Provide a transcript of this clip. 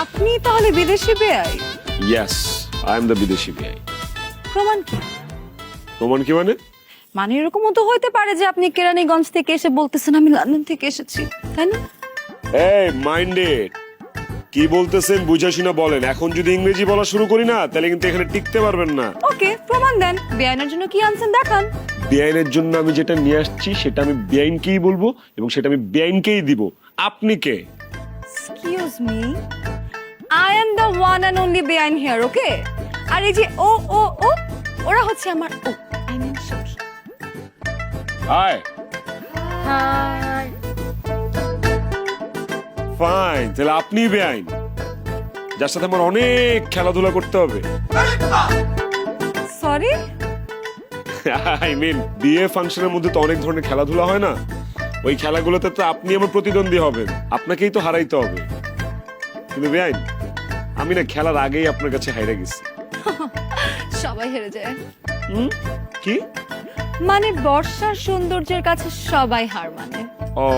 আপনি তাহলে বিদেশি বেআই? ইয়েস, আই এম দ্য বিদেশি বিআই। প্রমাণ কি? প্রমাণ কি মানে? মানে এরকমও তো হইতে পারে যে আপনি কেরানীগঞ্জ থেকে এসে বলতেছেন আমি লন্ডন থেকে এসেছি, তাই না? এই মাইন্ডেড, কি বলতেছেন বুঝা শুনে বলেন। এখন যদি ইংরেজি বলা শুরু করি না তাহলে কিন্তু এখানে টিকতে পারবেন না। ওকে, প্রমাণ দেন। বেআইনের জন্য কি আনছেন দেখান। বেআইনের জন্য আমি যেটা নিয়ে আসছি সেটা আমি বেআইনকেই বলবো এবং সেটা আমি বেআইনকেই দিব। আপনি কে? Excuse me, I am the one and only বেআইন হিয়ার, ওকে? আর এই যে ও ও ও ওরা হচ্ছে আমার ও, আই মিন সখী। হাই। হাই। ফাইন, তাহলে আপনিই বেআইন, যার সাথে আমার অনেক খেলাধুলা করতে হবে। সরি? আই মিন বিয়ে ফাংশনের মধ্যে তো অনেক ধরনের খেলাধুলা হয় না, ওই খেলাগুলোতে তো আপনি আমার প্রতিদ্বন্দ্বী হবেন, আপনাকেই তো হারাইতে হবে। কিন্তু বেআইন, আমি না খেলার আগেই আপনার কাছে হাইরা গেছি। সবাই হেরে যায়। কি মানে বর্ষার সৌন্দর্যের কাছে সবাই হার মানে। ও